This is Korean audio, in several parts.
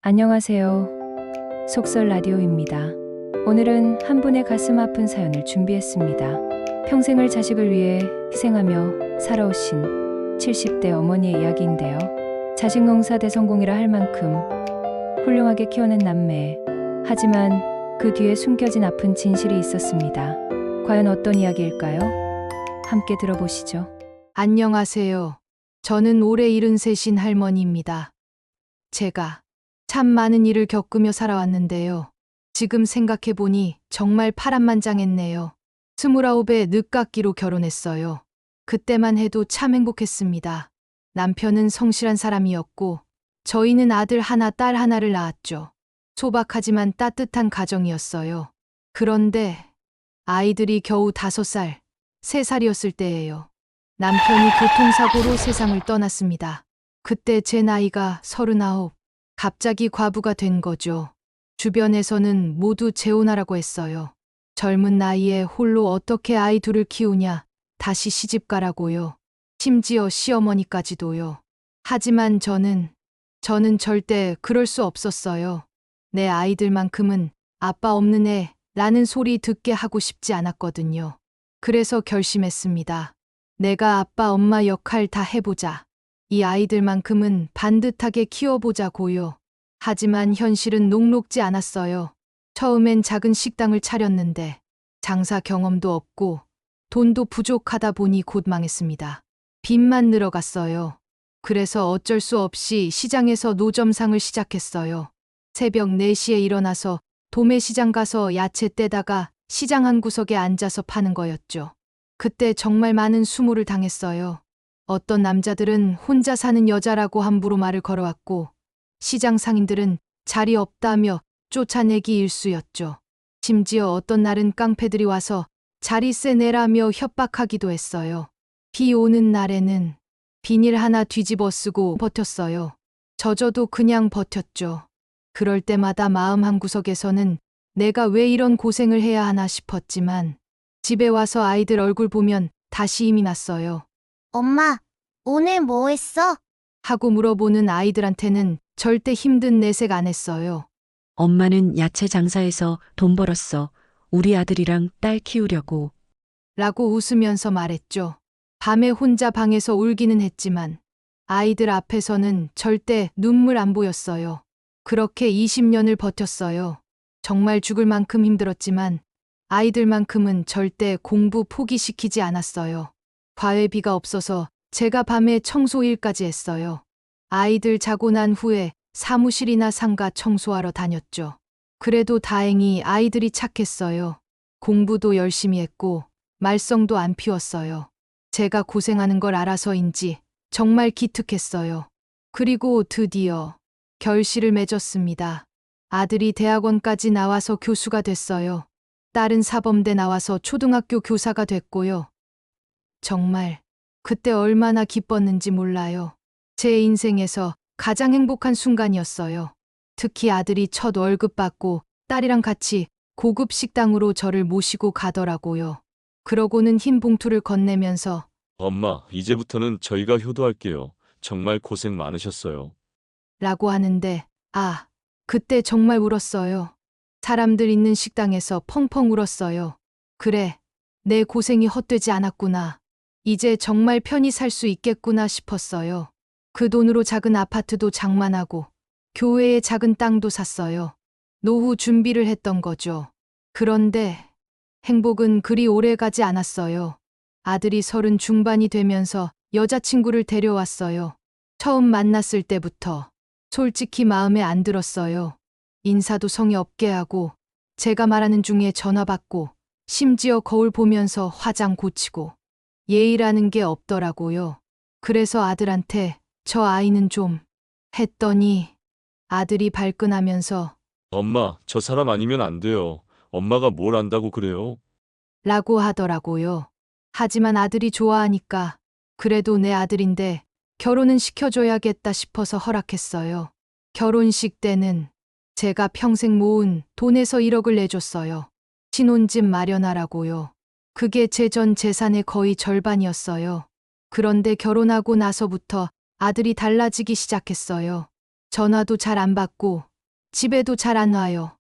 안녕하세요. 속설 라디오입니다. 오늘은 한 분의 가슴 아픈 사연을 준비했습니다. 평생을 자식을 위해 희생하며 살아오신 70대 어머니의 이야기인데요. 자식 농사 대성공이라 할 만큼 훌륭하게 키워낸 남매. 하지만 그 뒤에 숨겨진 아픈 진실이 있었습니다. 과연 어떤 이야기일까요? 함께 들어보시죠. 안녕하세요. 저는 올해 73인 할머니입니다. 제가 참 많은 일을 겪으며 살아왔는데요. 지금 생각해보니 정말 파란만장했네요. 29에 늦깎이로 결혼했어요. 그때만 해도 참 행복했습니다. 남편은 성실한 사람이었고 저희는 아들 하나, 딸 하나를 낳았죠. 소박하지만 따뜻한 가정이었어요. 그런데 아이들이 겨우 5살, 3살이었을 때예요. 남편이 교통사고로 세상을 떠났습니다. 그때 제 나이가 39. 갑자기 과부가 된 거죠. 주변에서는 모두 재혼하라고 했어요. 젊은 나이에 홀로 어떻게 아이 둘을 키우냐, 다시 시집가라고요. 심지어 시어머니까지도요. 하지만 저는 절대 그럴 수 없었어요. 내 아이들만큼은 아빠 없는 애라는 소리 듣게 하고 싶지 않았거든요. 그래서 결심했습니다. 내가 아빠 엄마 역할 다 해보자. 이 아이들만큼은 반듯하게 키워보자고요. 하지만 현실은 녹록지 않았어요. 처음엔 작은 식당을 차렸는데 장사 경험도 없고 돈도 부족하다 보니 곧 망했습니다. 빚만 늘어갔어요. 그래서 어쩔 수 없이 시장에서 노점상을 시작했어요. 새벽 4시에 일어나서 도매시장 가서 야채 떼다가 시장 한 구석에 앉아서 파는 거였죠. 그때 정말 많은 수모를 당했어요. 어떤 남자들은 혼자 사는 여자라고 함부로 말을 걸어왔고 시장 상인들은 자리 없다며 쫓아내기 일쑤였죠. 심지어 어떤 날은 깡패들이 와서 자리세 내라며 협박하기도 했어요. 비 오는 날에는 비닐 하나 뒤집어 쓰고 버텼어요. 저도 그냥 버텼죠. 그럴 때마다 마음 한구석에서는 내가 왜 이런 고생을 해야 하나 싶었지만 집에 와서 아이들 얼굴 보면 다시 힘이 났어요. 엄마, 오늘 뭐 했어? 하고 물어보는 아이들한테는 절대 힘든 내색 안 했어요. 엄마는 야채 장사해서 돈 벌었어. 우리 아들이랑 딸 키우려고. 라고 웃으면서 말했죠. 밤에 혼자 방에서 울기는 했지만 아이들 앞에서는 절대 눈물 안 보였어요. 그렇게 20년을 버텼어요. 정말 죽을 만큼 힘들었지만 아이들만큼은 절대 공부 포기시키지 않았어요. 과외비가 없어서 제가 밤에 청소 일까지 했어요. 아이들 자고 난 후에 사무실이나 상가 청소하러 다녔죠. 그래도 다행히 아이들이 착했어요. 공부도 열심히 했고 말썽도 안 피웠어요. 제가 고생하는 걸 알아서인지 정말 기특했어요. 그리고 드디어 결실을 맺었습니다. 아들이 대학원까지 나와서 교수가 됐어요. 딸은 사범대 나와서 초등학교 교사가 됐고요. 정말 그때 얼마나 기뻤는지 몰라요. 제 인생에서 가장 행복한 순간이었어요. 특히 아들이 첫 월급 받고 딸이랑 같이 고급 식당으로 저를 모시고 가더라고요. 그러고는 흰 봉투를 건네면서 엄마, 이제부터는 저희가 효도할게요. 정말 고생 많으셨어요. 라고 하는데 그때 정말 울었어요. 사람들 있는 식당에서 펑펑 울었어요. 그래, 내 고생이 헛되지 않았구나. 이제 정말 편히 살 수 있겠구나 싶었어요. 그 돈으로 작은 아파트도 장만하고 교회에 작은 땅도 샀어요. 노후 준비를 했던 거죠. 그런데 행복은 그리 오래 가지 않았어요. 아들이 30 중반이 되면서 여자친구를 데려왔어요. 처음 만났을 때부터 솔직히 마음에 안 들었어요. 인사도 성의 없게 하고 제가 말하는 중에 전화 받고 심지어 거울 보면서 화장 고치고 예의라는 게 없더라고요. 그래서 아들한테 저 아이는 좀 했더니 아들이 발끈하면서 엄마, 저 사람 아니면 안 돼요. 엄마가 뭘 안다고 그래요? 라고 하더라고요. 하지만 아들이 좋아하니까 그래도 내 아들인데 결혼은 시켜줘야겠다 싶어서 허락했어요. 결혼식 때는 제가 평생 모은 돈에서 1억을 내줬어요. 신혼집 마련하라고요. 그게 제 전 재산의 거의 절반이었어요. 그런데 결혼하고 나서부터 아들이 달라지기 시작했어요. 전화도 잘 안 받고 집에도 잘 안 와요.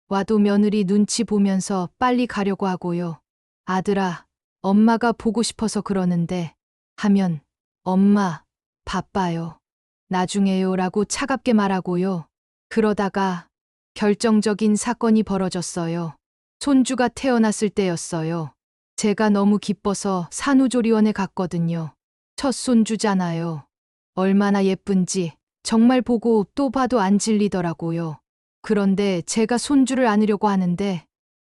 와도 며느리 눈치 보면서 빨리 가려고 하고요. 아들아, 엄마가 보고 싶어서 그러는데 하면 엄마, 바빠요. 나중에요 라고 차갑게 말하고요. 그러다가 결정적인 사건이 벌어졌어요. 손주가 태어났을 때였어요. 제가 너무 기뻐서 산후조리원에 갔거든요. 첫 손주잖아요. 얼마나 예쁜지 정말 보고 또 봐도 안 질리더라고요. 그런데 제가 손주를 안으려고 하는데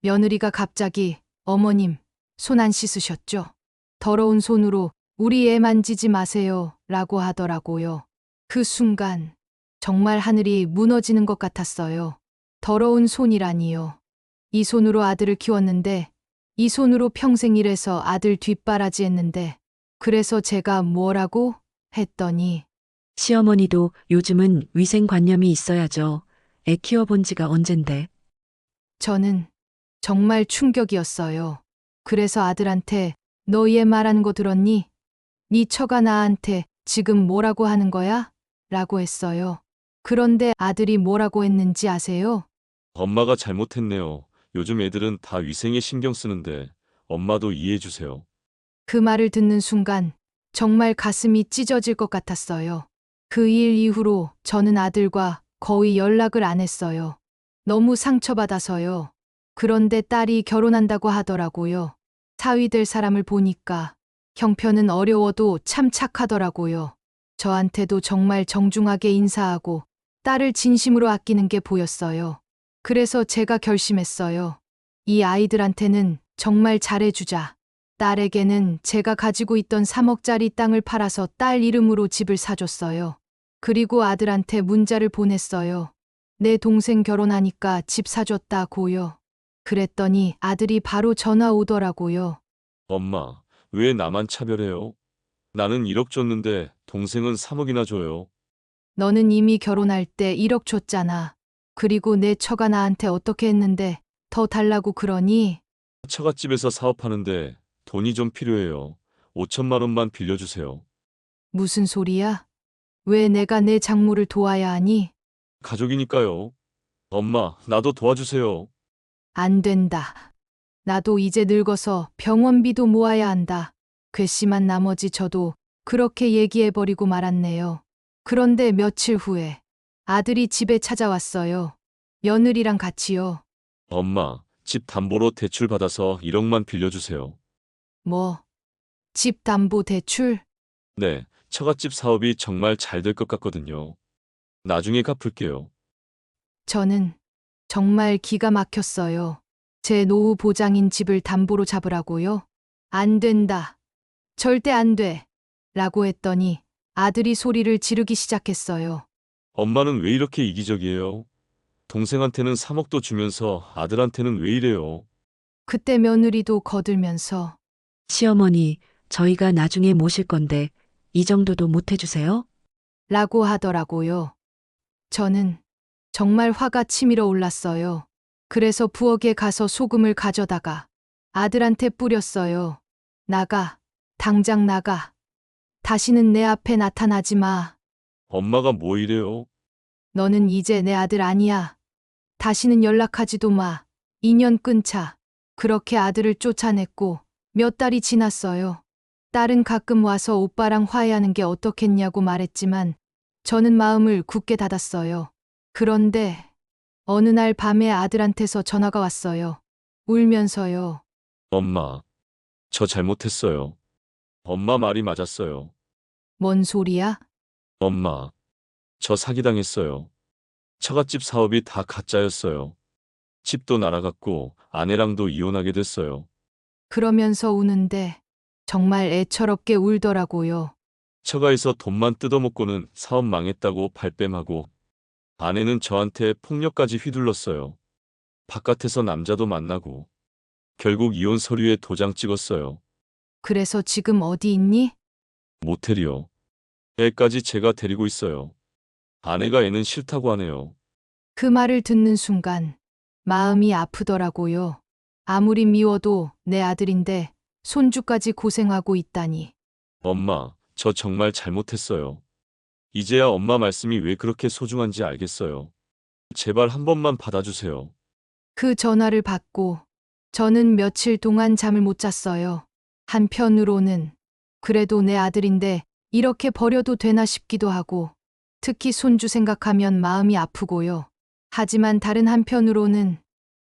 며느리가 갑자기 어머님, 손 안 씻으셨죠? 더러운 손으로 우리 애 만지지 마세요 라고 하더라고요. 그 순간 정말 하늘이 무너지는 것 같았어요. 더러운 손이라니요. 이 손으로 아들을 키웠는데 이 손으로 평생 일해서 아들 뒷바라지 했는데 그래서 제가 뭐라고 했더니 시어머니도 요즘은 위생관념이 있어야죠. 애 키워본 지가 언젠데. 저는 정말 충격이었어요. 그래서 아들한테 너 얘 말하는 거 들었니? 네 처가 나한테 지금 뭐라고 하는 거야? 라고 했어요. 그런데 아들이 뭐라고 했는지 아세요? 엄마가 잘못했네요. 요즘 애들은 다 위생에 신경 쓰는데 엄마도 이해해 주세요. 그 말을 듣는 순간 정말 가슴이 찢어질 것 같았어요. 그 일 이후로 저는 아들과 거의 연락을 안 했어요. 너무 상처받아서요. 그런데 딸이 결혼한다고 하더라고요. 사위 될 사람을 보니까 형편은 어려워도 참 착하더라고요. 저한테도 정말 정중하게 인사하고 딸을 진심으로 아끼는 게 보였어요. 그래서 제가 결심했어요. 이 아이들한테는 정말 잘해주자. 딸에게는 제가 가지고 있던 3억짜리 땅을 팔아서 딸 이름으로 집을 사줬어요. 그리고 아들한테 문자를 보냈어요. 내 동생 결혼하니까 집 사줬다고요. 그랬더니 아들이 바로 전화 오더라고요. 엄마, 왜 나만 차별해요? 나는 1억 줬는데 동생은 3억이나 줘요. 너는 이미 결혼할 때 1억 줬잖아. 그리고 내 처가 나한테 어떻게 했는데 더 달라고 그러니? 처갓집에서 사업하는데 돈이 좀 필요해요. 5천만 원만 빌려주세요. 무슨 소리야? 왜 내가 내 장모를 도와야 하니? 가족이니까요. 엄마, 나도 도와주세요. 안 된다. 나도 이제 늙어서 병원비도 모아야 한다. 괘씸한 나머지 저도 그렇게 얘기해버리고 말았네요. 그런데 며칠 후에 아들이 집에 찾아왔어요. 며느리랑 같이요. 엄마, 집 담보로 대출 받아서 1억만 빌려주세요. 뭐, 집 담보 대출? 네, 처갓집 사업이 정말 잘 될 것 같거든요. 나중에 갚을게요. 저는 정말 기가 막혔어요. 제 노후 보장인 집을 담보로 잡으라고요? 안 된다. 절대 안 돼. 라고 했더니 아들이 소리를 지르기 시작했어요. 엄마는 왜 이렇게 이기적이에요? 동생한테는 3억도 주면서 아들한테는 왜 이래요? 그때 며느리도 거들면서 시어머니, 저희가 나중에 모실 건데 이 정도도 못 해주세요? 라고 하더라고요. 저는 정말 화가 치밀어 올랐어요. 그래서 부엌에 가서 소금을 가져다가 아들한테 뿌렸어요. 나가. 당장 나가. 다시는 내 앞에 나타나지 마. 엄마가 뭐 이래요? 너는 이제 내 아들 아니야. 다시는 연락하지도 마. 인연 끊자. 그렇게 아들을 쫓아냈고 몇 달이 지났어요. 딸은 가끔 와서 오빠랑 화해하는 게 어떻겠냐고 말했지만 저는 마음을 굳게 닫았어요. 그런데 어느 날 밤에 아들한테서 전화가 왔어요. 울면서요. 엄마, 저 잘못했어요. 엄마 말이 맞았어요. 뭔 소리야? 엄마, 저 사기당했어요. 처갓집 사업이 다 가짜였어요. 집도 날아갔고 아내랑도 이혼하게 됐어요. 그러면서 우는데 정말 애처롭게 울더라고요. 처가에서 돈만 뜯어먹고는 사업 망했다고 발뺌하고 아내는 저한테 폭력까지 휘둘렀어요. 바깥에서 남자도 만나고 결국 이혼 서류에 도장 찍었어요. 그래서 지금 어디 있니? 모텔이요. 애까지 제가 데리고 있어요. 아내가 애는 싫다고 하네요. 그 말을 듣는 순간 마음이 아프더라고요. 아무리 미워도 내 아들인데 손주까지 고생하고 있다니. 엄마, 저 정말 잘못했어요. 이제야 엄마 말씀이 왜 그렇게 소중한지 알겠어요. 제발 한 번만 받아주세요. 그 전화를 받고 저는 며칠 동안 잠을 못 잤어요. 한편으로는 그래도 내 아들인데 이렇게 버려도 되나 싶기도 하고 특히 손주 생각하면 마음이 아프고요. 하지만 다른 한편으로는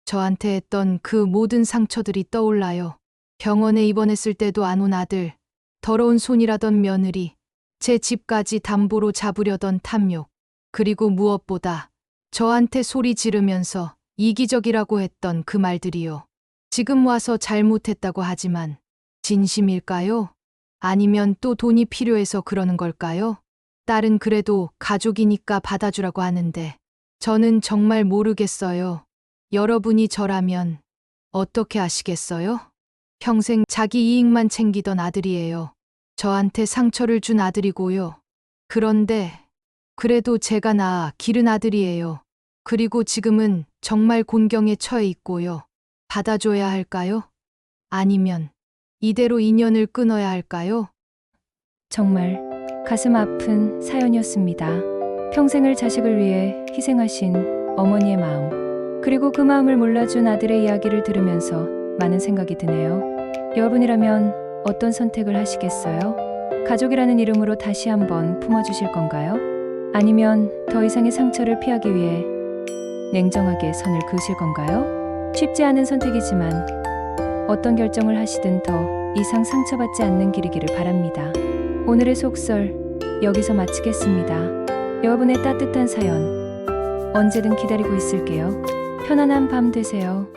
저한테 했던 그 모든 상처들이 떠올라요. 병원에 입원했을 때도 안 온 아들, 더러운 손이라던 며느리, 제 집까지 담보로 잡으려던 탐욕, 그리고 무엇보다 저한테 소리 지르면서 이기적이라고 했던 그 말들이요. 지금 와서 잘못했다고 하지만 진심일까요? 아니면 또 돈이 필요해서 그러는 걸까요? 딸은 그래도 가족이니까 받아주라고 하는데 저는 정말 모르겠어요. 여러분이 저라면 어떻게 하시겠어요? 평생 자기 이익만 챙기던 아들이에요. 저한테 상처를 준 아들이고요. 그런데 그래도 제가 낳아 기른 아들이에요. 그리고 지금은 정말 곤경에 처해 있고요. 받아줘야 할까요? 아니면 이대로 인연을 끊어야 할까요? 정말 가슴 아픈 사연이었습니다. 평생을 자식을 위해 희생하신 어머니의 마음, 그리고 그 마음을 몰라준 아들의 이야기를 들으면서 많은 생각이 드네요. 여러분이라면 어떤 선택을 하시겠어요? 가족이라는 이름으로 다시 한번 품어주실 건가요? 아니면 더 이상의 상처를 피하기 위해 냉정하게 선을 그으실 건가요? 쉽지 않은 선택이지만 어떤 결정을 하시든 더 이상 상처받지 않는 길이기를 바랍니다. 오늘의 속설 여기서 마치겠습니다. 여러분의 따뜻한 사연 언제든 기다리고 있을게요. 편안한 밤 되세요.